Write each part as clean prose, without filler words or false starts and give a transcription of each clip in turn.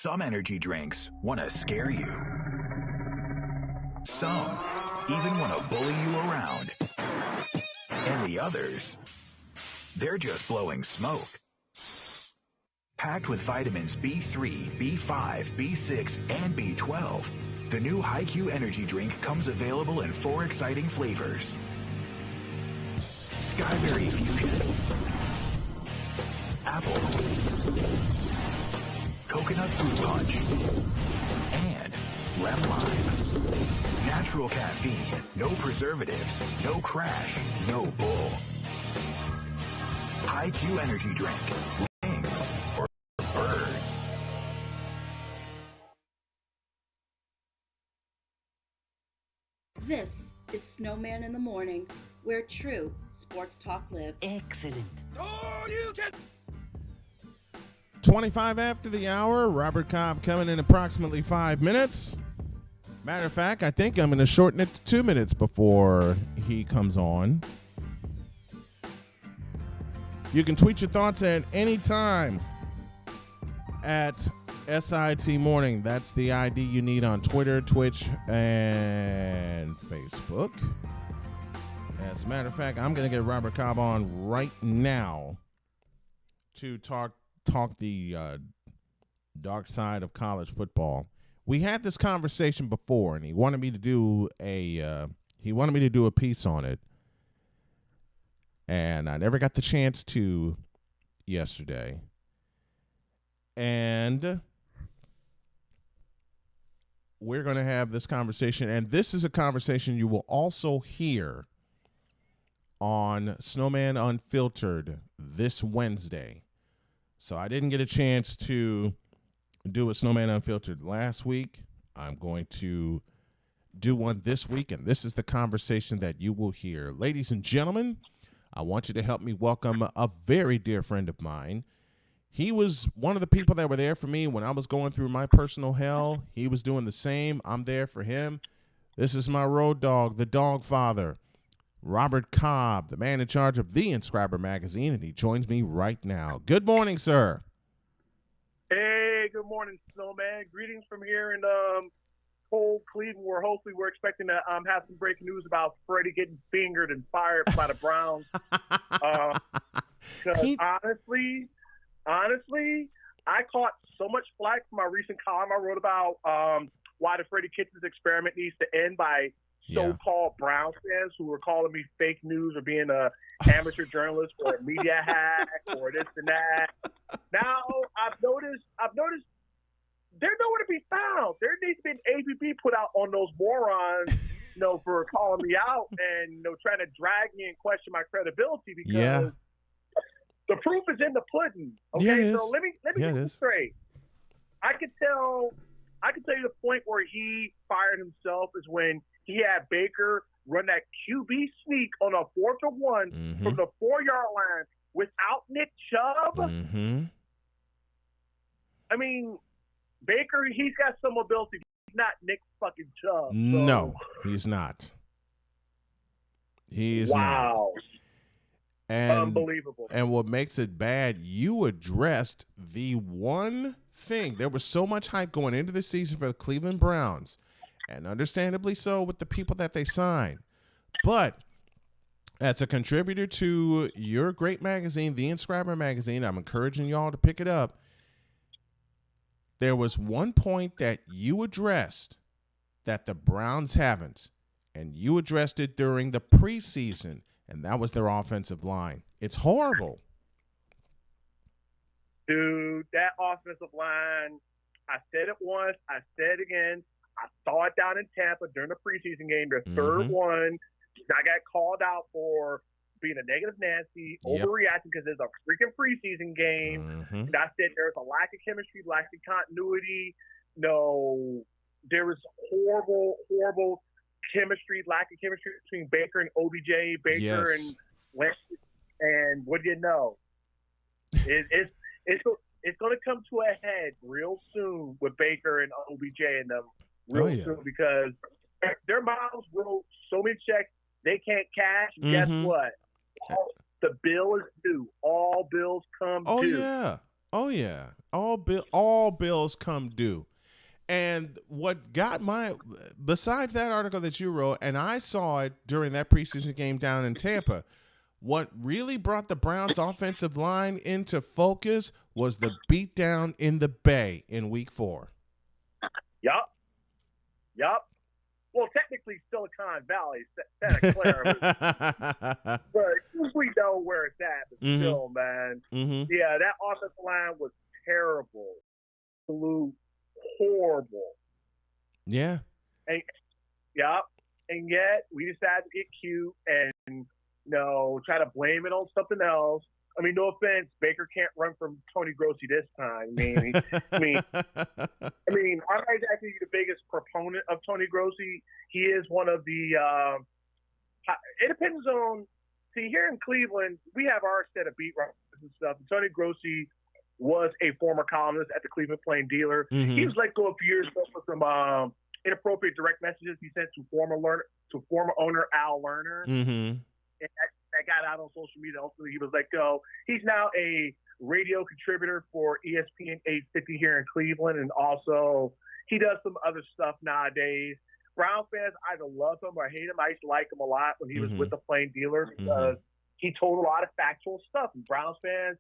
Some energy drinks want to scare you. Some even want to bully you around. And the others, they're just blowing smoke. Packed with vitamins B3, B5, B6, and B12, the new HiQ energy drink comes available in 4 exciting flavors. Skyberry Fusion, Apple, Coconut Fruit Punch, and Lemon Lime. Natural caffeine, no preservatives, no crash, no bull. HiQ energy drink, wings or birds. This is Snowman in the Morning, where true sports talk lives. Excellent. Oh, you can. 25 after the hour. Robert Cobb coming in approximately 5 minutes. Matter of fact, I think I'm going to shorten it to 2 minutes before he comes on. You can tweet your thoughts at any time at SIT Morning. That's the ID you need on Twitter, Twitch, and Facebook. As a matter of fact, I'm going to get Robert Cobb on right now to talk the dark side of college football. We had this conversation before, and he wanted me to do a piece on it, and I never got the chance to yesterday. And we're going to have this conversation, and this is a conversation you will also hear on Snowman Unfiltered this Wednesday. So I didn't get a chance to do a Snowman Unfiltered last week. I'm going to do one this week, and this is the conversation that you will hear. Ladies and gentlemen, I want you to help me welcome a very dear friend of mine. He was one of the people that were there for me when I was going through my personal hell. He was doing the same. I'm there for him. This is my road dog, the DawgFather, Robert Cobb, the man in charge of the Inscriber Magazine, and he joins me right now. Good morning, sir. Hey, good morning, Snowman. Greetings from here in cold Cleveland, where hopefully we're expecting to have some breaking news about Freddie getting fingered and fired by the Browns. Because honestly, I caught so much flack from my recent column I wrote about why the Freddie Kitchens experiment needs to end by so-called Browns fans who were calling me fake news or being a amateur journalist or a media hack or this and that. Now I've noticed they're nowhere to be found. There needs to be an APB put out on those morons, for calling me out and trying to drag me and question my credibility because the proof is in the pudding. Okay, so let me get this straight. I could tell you the point where he fired himself is when he had Baker run that QB sneak on a 4th and 1 from the 4-yard line without Nick Chubb. Mm-hmm. I mean, Baker, he's got some ability. He's not Nick fucking Chubb. So. No, he's not. He is not. Wow. Unbelievable. And what makes it bad, you addressed the one thing. There was so much hype going into the season for the Cleveland Browns, and understandably so with the people that they signed. But as a contributor to your great magazine, the Inscriber Magazine, I'm encouraging y'all to pick it up. There was one point that you addressed that the Browns haven't, and you addressed it during the preseason, and that was their offensive line. It's horrible. Dude, that offensive line, I said it once, I said it again. I saw it down in Tampa during the preseason game, their third one. I got called out for being a negative Nancy, overreacting because it's a freaking preseason game. And I said there's a lack of chemistry, lack of continuity. No, there was horrible chemistry, lack of chemistry between Baker and OBJ, Baker and Wentz. And what do you know? It's going to come to a head real soon with Baker and OBJ and them soon because their mouths wrote so many checks they can't cash. Guess what? The bill is due. All bills come due. Yeah. Oh yeah, all bills come due. And what got besides that article that you wrote, and I saw it during that preseason game down in Tampa, what really brought the Browns' offensive line into focus was the beatdown in the Bay in Week 4. Yup. Well, technically Silicon Valley, Santa Clara, but we know where it's at. But still, man, yeah, that offensive line was terrible, absolute horrible. Yeah. And yet we decided to get cute and try to blame it on something else. I mean, no offense, Baker can't run from Tony Grossi this time. I mean, I'm not exactly the biggest proponent of Tony Grossi. He is one of the. It depends on. See, here in Cleveland, we have our set of beat writers and stuff. And Tony Grossi was a former columnist at the Cleveland Plain Dealer. He was let go a few years ago for some inappropriate direct messages he sent to former owner Al Lerner. And that got out on social media. Also, he was let go. He's now a radio contributor for ESPN 850 here in Cleveland, and also he does some other stuff nowadays. Brown fans either love him or hate him. I used to like him a lot when he was with the Plain Dealer because he told a lot of factual stuff. And Browns fans,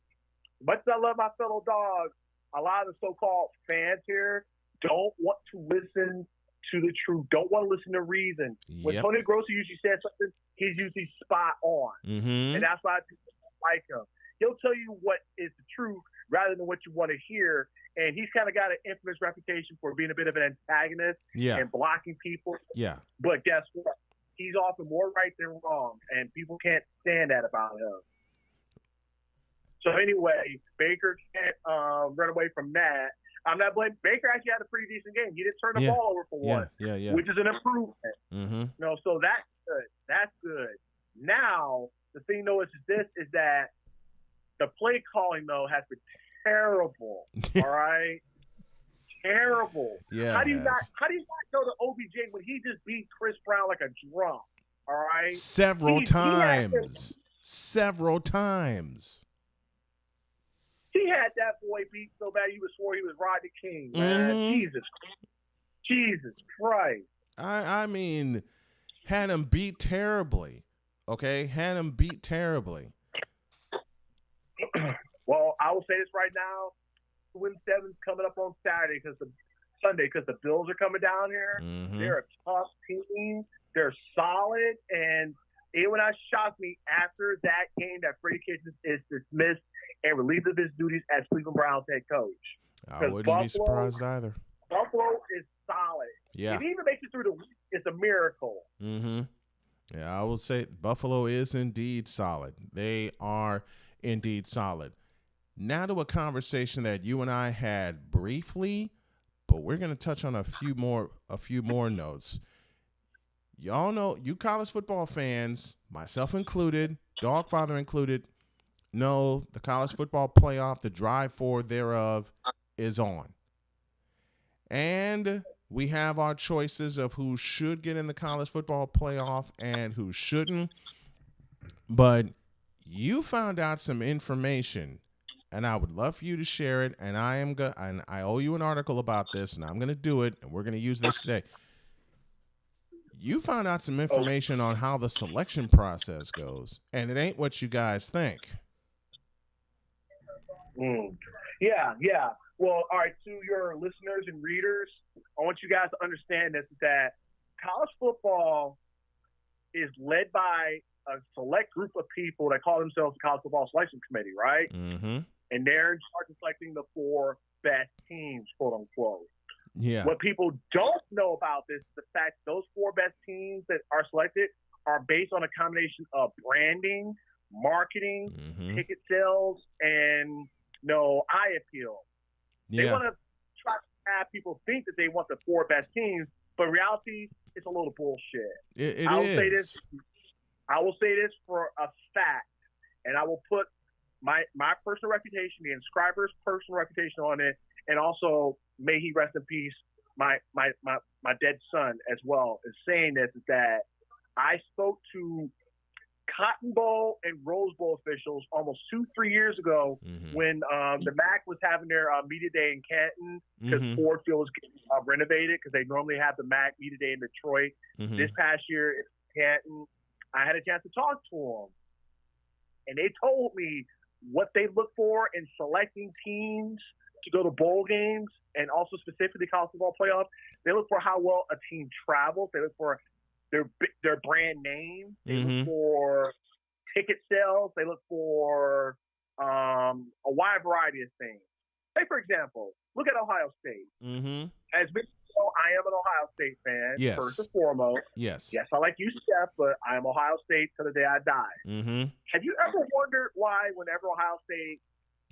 much as I love my fellow dogs, a lot of the so-called fans here don't want to listen to the truth, don't want to listen to reason. When Tony Grossi usually says something, he's usually spot on. And that's why people like him. He'll tell you what is the truth rather than what you want to hear. And he's kind of got an infamous reputation for being a bit of an antagonist and blocking people. Yeah. But guess what? He's often more right than wrong, and people can't stand that about him. So anyway, Baker can't run away from that. I'm not blaming Baker. Actually had a pretty decent game. He didn't turn the ball over for once, which is an improvement. So that's good. That's good. Now the thing though is that the play calling though has been terrible. All right, terrible. Yeah. How do you not go to OBJ when he just beat Chris Brown like a drum? All right, several times. He had that boy beat so bad you would swore he was Rodney King, man. Jesus Christ. I mean, had him beat terribly. Okay? Had him beat terribly. Well, I will say this right now. Win 7's coming up on Saturday because the Bills are coming down here. They're a tough team. They're solid, and it would not shock me after that game that Freddie Kitchens is dismissed and relieved of his duties as Cleveland Browns head coach. I wouldn't be surprised either. Buffalo is solid. Yeah. If he even makes it through the week, it's a miracle. Yeah, I will say Buffalo is indeed solid. They are indeed solid. Now to a conversation that you and I had briefly, but we're going to touch on a few more notes. Y'all know, you college football fans, myself included, DawgFather included, know the college football playoff, the drive for thereof is on. And we have our choices of who should get in the college football playoff and who shouldn't. But you found out some information, and I would love for you to share it. And I owe you an article about this, and I'm going to do it, and we're going to use this today. You found out some information on how the selection process goes, and it ain't what you guys think. Yeah. Well, all right, to your listeners and readers, I want you guys to understand this, that college football is led by a select group of people that call themselves the College Football Selection Committee, right? And they're in charge of selecting the 4 best teams, quote unquote. Yeah. What people don't know about this is the fact those 4 best teams that are selected are based on a combination of branding, marketing, ticket sales, and eye appeal. They want to try to have people think that they want the 4 best teams, but in reality, it's a little bullshit. I will say this for a fact, and I will put my personal reputation, the Inscriber's personal reputation on it, and also may he rest in peace, my dead son as well, is saying this, is that I spoke to Cotton Bowl and Rose Bowl officials almost 2-3 years ago when the MAC was having their media day in Canton because Ford Field was getting renovated because they normally have the MAC media day in Detroit. This past year in Canton, I had a chance to talk to them, and they told me what they look for in selecting teams to go to bowl games and also specifically college football playoffs. They look for how well a team travels. They look for their brand name. They look for ticket sales. They look for a wide variety of things. Say, for example, look at Ohio State. As many know, I am an Ohio State fan, first and foremost. Yes, I like UCF, but I am Ohio State till the day I die. Have you ever wondered why whenever Ohio State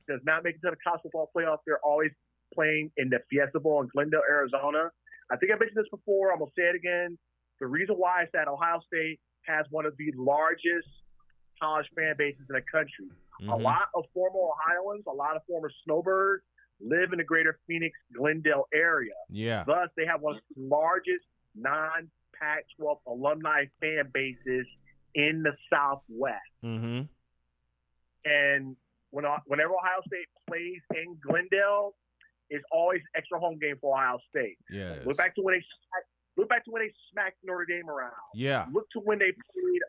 does not make it to the college football playoffs, they're always playing in the Fiesta Bowl in Glendale, Arizona? I think I mentioned this before. I'm going to say it again. The reason why is that Ohio State has one of the largest college fan bases in the country. A lot of former Ohioans, a lot of former Snowbirds live in the greater Phoenix, Glendale area. Thus, they have one of the largest non-Pac-12 alumni fan bases in the Southwest. And whenever Ohio State plays in Glendale, it's always an extra home game for Ohio State. Look back to when they smacked Notre Dame around. Look to when they played.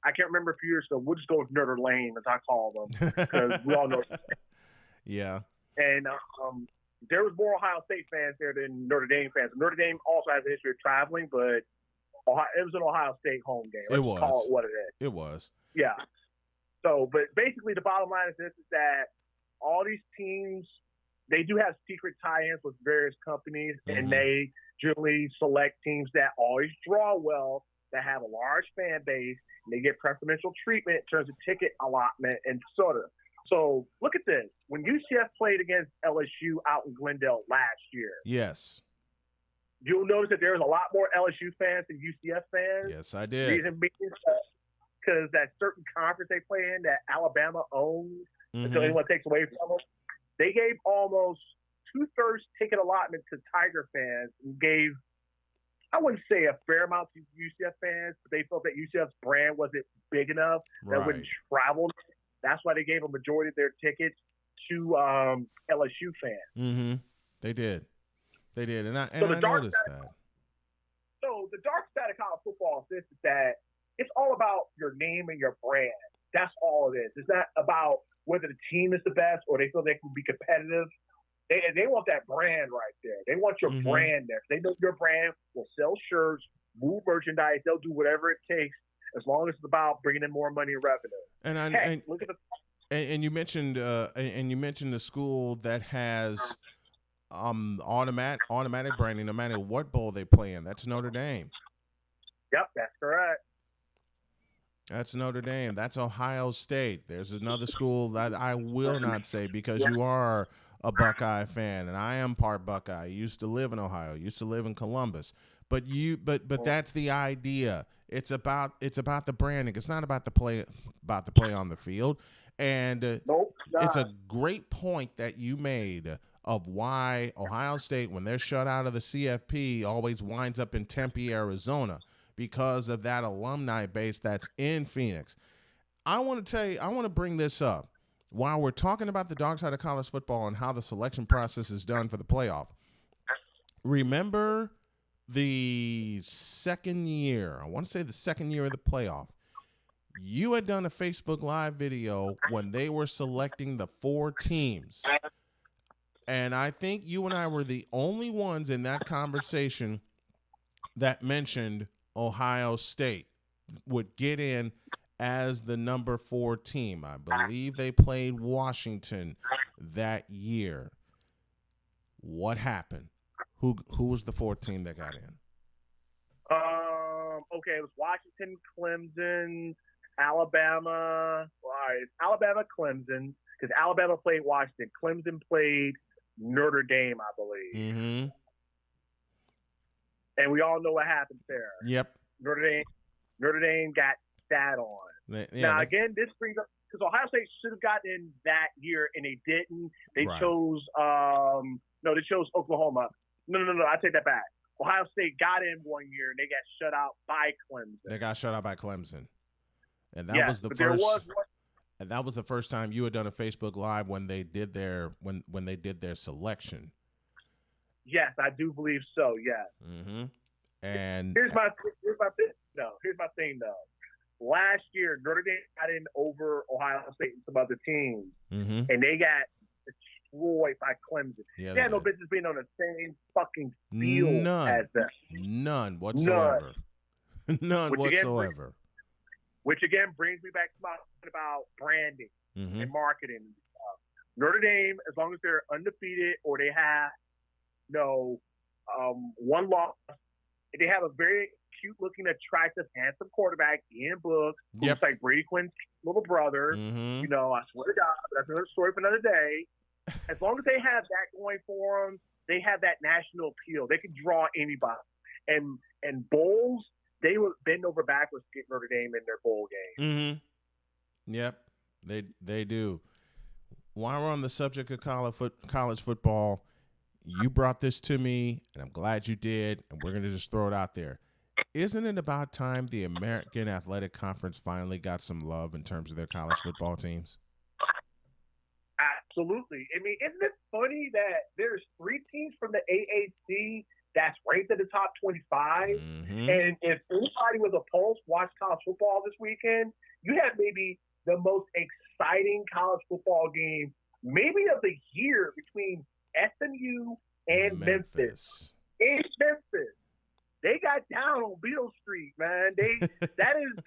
I can't remember a few years ago. We'll just go with Notre Dame, as I call them, because we all know. And there was more Ohio State fans there than Notre Dame fans. Notre Dame also has a history of traveling, but it was an Ohio State home game. Let's call it what it is. It was. So, but basically, the bottom line is this: is that all these teams, they do have secret tie-ins with various companies, and they generally select teams that always draw well, that have a large fan base, and they get preferential treatment in terms of ticket allotment and sort of. So look at this. When UCF played against LSU out in Glendale last year, you'll notice that there's a lot more LSU fans than UCF fans. Yes, I did. Reason being because that certain conference they play in that Alabama owns until anyone takes away from them, they gave almost 2/3 ticket allotment to Tiger fans and gave, I wouldn't say a fair amount to UCF fans, but they felt that UCF's brand wasn't big enough that wouldn't travel. That's why they gave a majority of their tickets to LSU fans. They did. And I noticed that. So the dark side of college football is this: is that it's all about your name and your brand. That's all it is. It's not about whether the team is the best or they feel they can be competitive. They want that brand right there. They want your brand there. They know your brand will sell shirts, move merchandise. They'll do whatever it takes as long as it's about bringing in more money and revenue. Look at and you mentioned the school that has automatic branding no matter what bowl they play in. That's Notre Dame. Yep, that's correct. That's Notre Dame. That's Ohio State. There's another school that I will not say because you are a Buckeye fan, and I am part Buckeye. I used to live in Ohio. Used to live in Columbus. But that's the idea. It's about the branding. It's not about the play on the field. And it's a great point that you made of why Ohio State, when they're shut out of the CFP, always winds up in Tempe, Arizona, because of that alumni base that's in Phoenix. I want to bring this up. While we're talking about the dark side of college football and how the selection process is done for the playoff, remember the second year, I want to say the second year of the playoff, you had done a Facebook Live video when they were selecting the 4 teams. And I think you and I were the only ones in that conversation that mentioned Ohio State would get in as the number 4 team. I believe they played Washington that year. What happened? Who was the 4th team that got in? Okay, it was Washington, Clemson, Alabama. All right, Alabama, Clemson, because Alabama played Washington. Clemson played Notre Dame, I believe. And we all know what happened there. Yep. Notre Dame got sat on. Again, this brings up, because Ohio State should have gotten in that year, and they didn't. They chose they chose Oklahoma. No, I take that back. Ohio State got in one year, and they got shut out by Clemson. They got shut out by Clemson. And that yes, was the but first. there was one. And that was the first time you had done a Facebook Live when they did their selection. Yes, I do believe so. Yes. Mm-hmm. And here's my thing though. Last year, Notre Dame got in over Ohio State and some other teams, mm-hmm. and they got destroyed by Clemson. Yeah, they had no business being on the same fucking field as them. None whatsoever. None whatsoever. Which again brings me back to my point about branding mm-hmm. and marketing. Notre Dame, as long as they're undefeated or they have one loss, they have a very cute-looking, attractive, handsome quarterback, Ian Book, who looks like Brady Quinn's little brother. Mm-hmm. I swear to God, that's another story for another day. As long as they have that going for them, they have that national appeal. They can draw anybody. And bowls, they would bend over backwards to get Notre Dame in their bowl game. Mm-hmm. Yep, they do. While we're on the subject of college football, you brought this to me, and I'm glad you did, and we're going to just throw it out there. Isn't it about time the American Athletic Conference finally got some love in terms of their college football teams? Absolutely. I mean, isn't it funny that there's 3 teams from the AAC that's ranked in the top 25? Mm-hmm. And if anybody with a pulse watched college football this weekend, you had maybe the most exciting college football game maybe of the year between SMU and Memphis. In Memphis. They got down on Beale Street, man. That is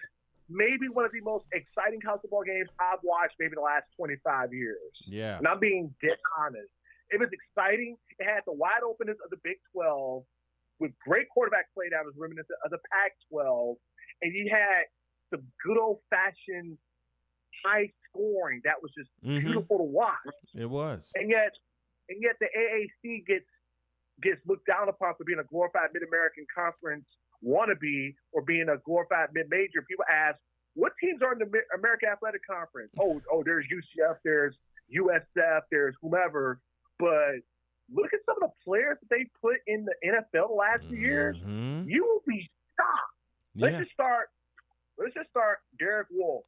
maybe one of the most exciting college football games I've watched maybe the last 25 years. Yeah. And I'm being dead honest. It was exciting. It had the wide openness of the Big 12 with great quarterback play that was reminiscent of the Pac-12. And you had some good old-fashioned high scoring that was just mm-hmm. beautiful to watch. It was. And yet the AAC gets looked down upon for being a glorified Mid-American Conference wannabe or being a glorified mid-major. People ask, what teams are in the American Athletic Conference? Oh, there's UCF, there's USF, there's whomever. But look at some of the players that they put in the NFL the last few years. Mm-hmm. You will be shocked. Let's just start Derek Wolfe,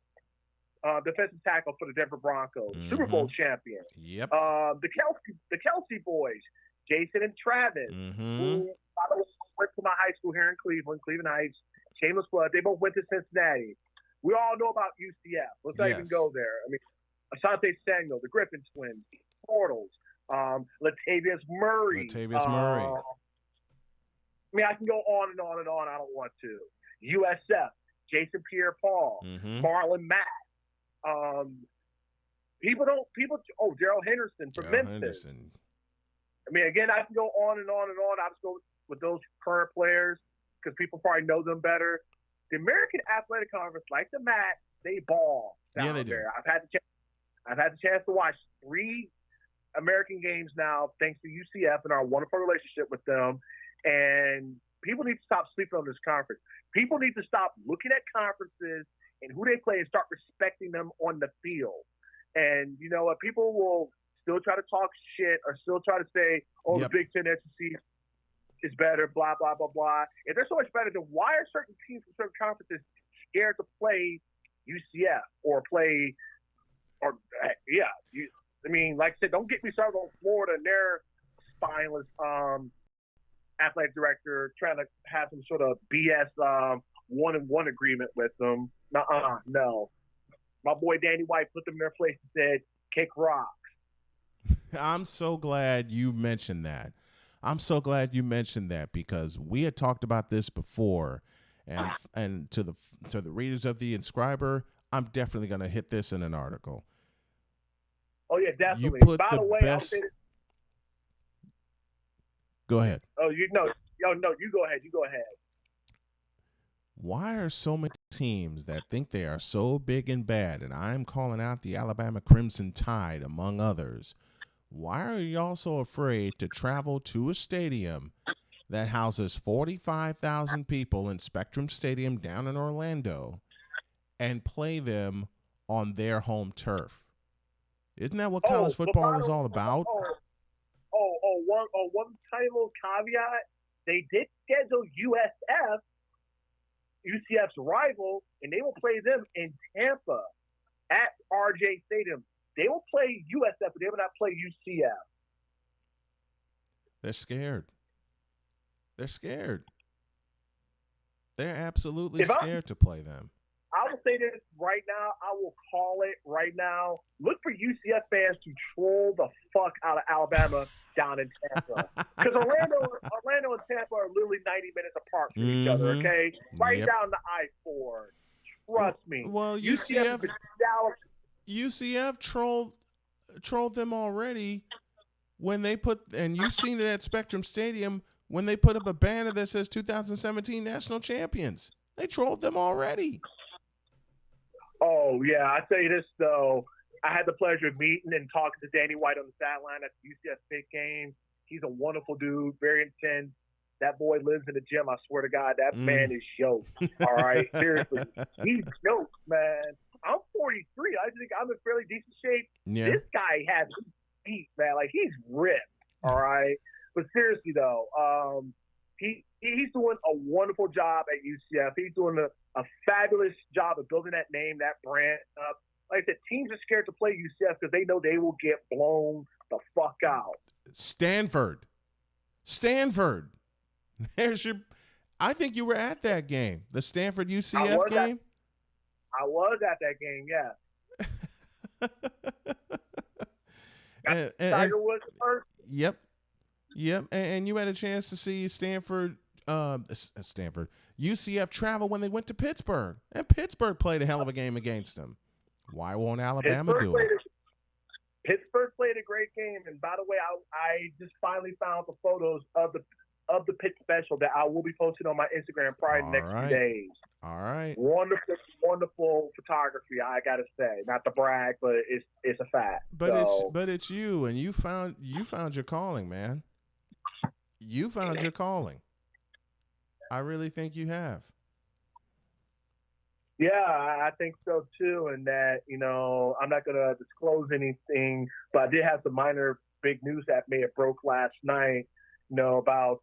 defensive tackle for the Denver Broncos, mm-hmm. Super Bowl champion. Yep. The Kelsey boys, Jason and Travis, mm-hmm. who by the way, went to my high school here in Cleveland Heights, shameless plug. They both went to Cincinnati. We all know about UCF. Let's not even go there. I mean, Asante Samuel, the Griffin twins, Portals, Latavius Murray. I mean, I can go on and on and on. I don't want to. USF, Jason Pierre-Paul, mm-hmm. Marlon Mack. Daryl Henderson from Memphis. I mean, again, I can go on and on and on. I'll just go with those current players because people probably know them better. The American Athletic Conference, like the MAC, they ball down they do. there. I've had the chance to watch 3 American games now, thanks to UCF and our wonderful relationship with them. And people need to stop sleeping on this conference. People need to stop looking at conferences and who they play and start respecting them on the field. And you know what? People will still try to talk shit or still try to say, the Big Ten SEC is better, blah, blah, blah, blah. If they're so much better, then why are certain teams from certain conferences scared to play UCF or play I mean, like I said, don't get me started on Florida and their spineless athletic director trying to have some sort of BS 1-and-1 agreement with them. No. My boy Danny White put them in their place and said, kick rocks. I'm so glad you mentioned that. Because we had talked about this before, and to the readers of the Inscriber, I'm definitely going to hit this in an article. Oh yeah, definitely. You put By the way, best. Go ahead. Oh, you go ahead. You go ahead. Why are so many teams that think they are so big and bad, and I'm calling out the Alabama Crimson Tide, among others, why are y'all so afraid to travel to a stadium that houses 45,000 people in Spectrum Stadium down in Orlando and play them on their home turf? Isn't that what college football is all about? One tiny little caveat. They did schedule USF UCF's rival, and they will play them in Tampa at RJ Stadium. They will play USF, but they will not play UCF. They're scared. They're scared. They're absolutely scared to play them. I will say this right now. I will call it right now. Look for UCF fans to troll the fuck out of Alabama down in Tampa. Because Orlando and Tampa are literally 90 minutes apart from each other, okay? Right down the I-4. Trust me. Well, UCF trolled them already when they put, and you've seen it at Spectrum Stadium, when they put up a banner that says 2017 National Champions. They trolled them already. Oh, yeah. I tell you this, though. I had the pleasure of meeting and talking to Danny White on the sideline at the UCF State game. He's a wonderful dude, very intense. That boy lives in the gym. I swear to God, that man is yoked. All right? Seriously. He's yoked, man. I'm 43. I think I'm in fairly decent shape. Yeah. This guy has feet, man. Like, he's ripped. All right? But seriously, though, he's doing a wonderful job at UCF. He's doing a fabulous job of building that name, that brand up. Like I said, teams are scared to play UCF because they know they will get blown the fuck out. Stanford. There's your. I think you were at that game, the Stanford UCF game. I was at that game, yeah. Tiger Woods first. Yep. And you had a chance to see Stanford, UCF travel when they went to Pittsburgh, and Pittsburgh played a hell of a game against them. Why won't Alabama do it? Pittsburgh played a great game, and by the way, I just finally found the photos of the Pitt special that I will be posting on my Instagram probably the next few days. All right. Wonderful photography, I gotta say. Not to brag, but it's a fact. But it's you, and you found your calling, man. You found your calling. I really think you have. Yeah, I think so too. And that, I'm not going to disclose anything, but I did have some minor big news that may have broke last night, about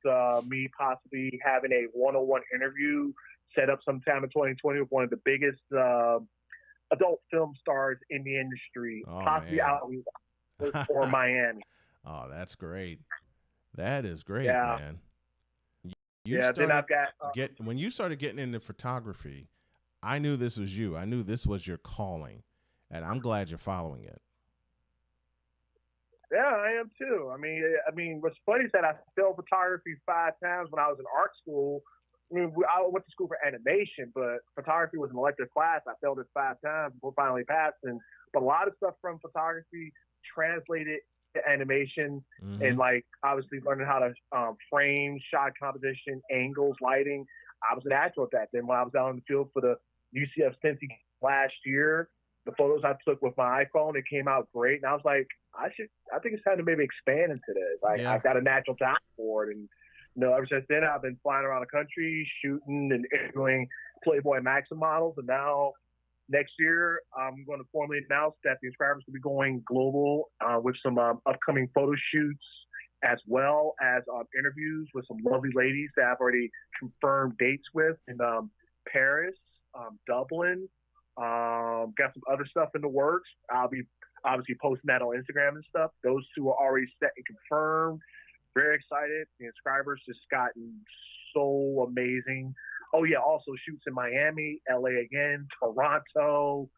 me possibly having a one-on-one interview set up sometime in 2020 with one of the biggest adult film stars in the industry, possibly out or Miami. Oh, that's great. That is great, yeah. Man. Then I've got when you started getting into photography, I knew this was you. I knew this was your calling, and I'm glad you're following it. Yeah, I am too. I mean, what's funny is that I failed photography 5 times when I was in art school. I went to school for animation, but photography was an elective class. I failed it 5 times before finally passing. But a lot of stuff from photography translated to animation, and like obviously learning how to frame, shot composition, angles, lighting. I was an natural at that. Then when I was out in the field for the UCF Cincy last year, the photos I took with my iPhone, it came out great. And I was like, I think it's time to maybe expand into this. Like, I've got a natural talent for it. And, ever since then, I've been flying around the country, shooting and interviewing Playboy Maxim models. And now next year, I'm going to formally announce that the Inscribers will be going global with some upcoming photo shoots, as well as interviews with some lovely ladies that I've already confirmed dates with in Paris, Dublin. Got some other stuff in the works. I'll be obviously posting that on Instagram and stuff. Those 2 are already set and confirmed. Very excited. The Inscribers just gotten so amazing. Oh, yeah, also shoots in Miami, LA again, Toronto,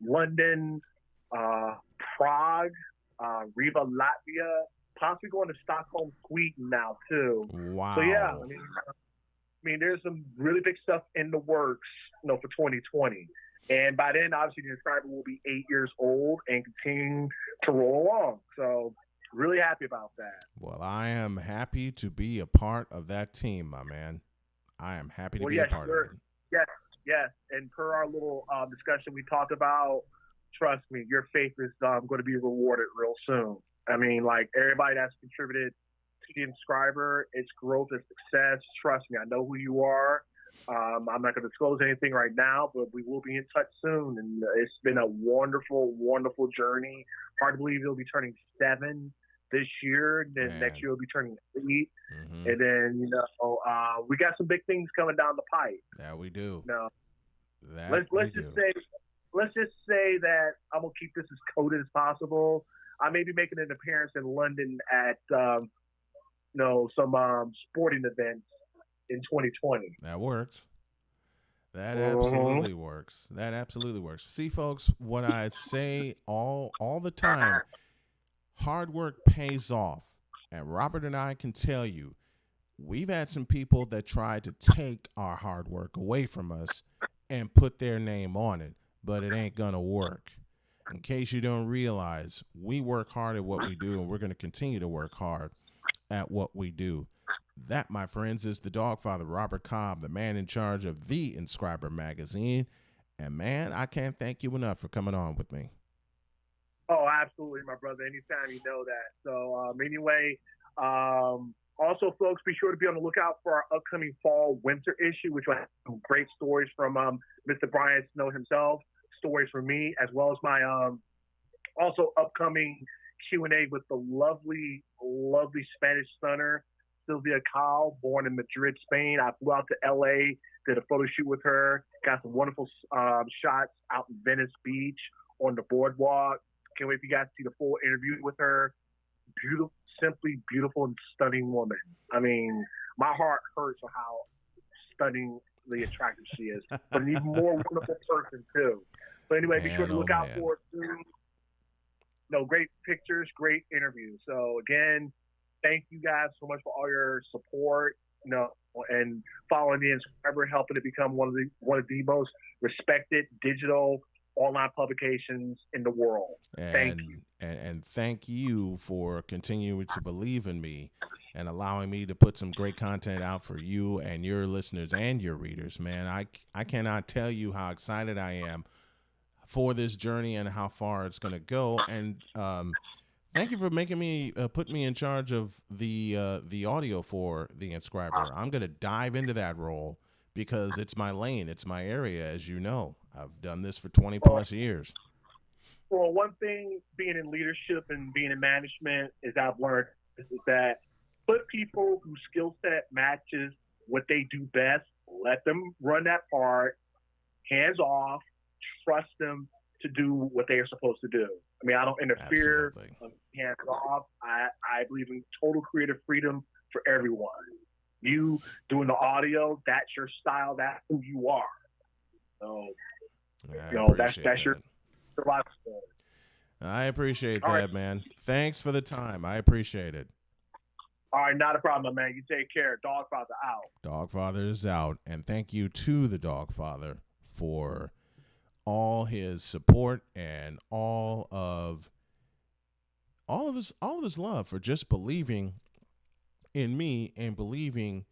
London, Prague, Riga, Latvia, possibly going to Stockholm, Sweden now too. Wow. So yeah, I mean, there's some really big stuff in the works, for 2020. And by then, obviously, the Inscriber will be 8 years old and continuing to roll along. So really happy about that. Well, I am happy to be a part of that team, my man. I am happy to be a part of it. Yes. And per our little discussion we talked about, trust me, your faith is going to be rewarded real soon. I mean, like, everybody that's contributed to the Inscriber, its growth and success, trust me, I know who you are. I'm not going to disclose anything right now, but we will be in touch soon. And it's been a wonderful, wonderful journey. Hard to believe he'll be turning 7 this year. And then Man. next year we'll be turning 8. Mm-hmm. And then, we got some big things coming down the pipe. That we do. Let's just say that I'm gonna keep this as coded as possible. I may be making an appearance in London at some sporting events in 2020. That works. That absolutely works. That absolutely works. See, folks, what I say all the time, hard work pays off. And Robert and I can tell you, we've had some people that tried to take our hard work away from us and put their name on it, but it ain't going to work. In case you don't realize, we work hard at what we do, and we're going to continue to work hard at what we do. That, my friends, is the DawgFather Robert Cobb, the man in charge of the Inscriber Magazine. And, man, I can't thank you enough for coming on with me. Oh, absolutely, my brother. Anytime, you know that. So, anyway, also, folks, be sure to be on the lookout for our upcoming fall-winter issue, which will have some great stories from Mr. Brian Snow himself, stories from me, as well as my also upcoming Q&A with the lovely, lovely Spanish stunner, Sylvia Cal, born in Madrid, Spain. I flew out to L.A., did a photo shoot with her, got some wonderful shots out in Venice Beach on the boardwalk. Can't wait for you guys to see the full interview with her. Beautiful, simply beautiful and stunning woman. I mean, my heart hurts for how stunningly attractive she is, but an even more wonderful person, too. But anyway, be sure to look out for it soon. Great pictures, great interviews. So, again, thank you guys so much for all your support, and following the Inscriber, helping it become one of the most respected digital online publications in the world. Thank you. And thank you for continuing to believe in me and allowing me to put some great content out for you and your listeners and your readers, man. I cannot tell you how excited I am for this journey and how far it's going to go. And thank you for making me put me in charge of the audio for the Inscriber. I'm going to dive into that role because it's my lane, it's my area, as you know. I've done this for 20 plus years. Well, one thing being in leadership and being in management is I've learned is that put people whose skill set matches what they do best, let them run that part, hands off, trust them to do what they are supposed to do. I mean, I don't interfere. Absolutely. Hands off. I believe in total creative freedom for everyone. You doing the audio, that's your style, that's who you are. So, that's your life story. I appreciate All that, right, man. Thanks for the time. I appreciate it. All right, not a problem, man. You take care. DawgFather out. DawgFather is out, and thank you to the DawgFather for all his support and all of his love, for just believing in me and believing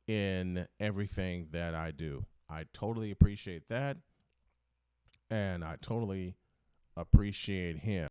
in everything that I do. I totally appreciate that, and I totally appreciate him.